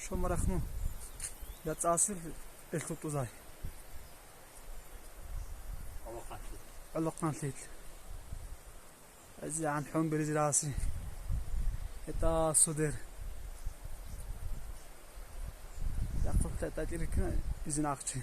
شو مرخنو لا تصاصل الخطو زاي علقان ليل أزي عن حون بريز راسي إتا صدر يا قلت تأتي لك إذن أختي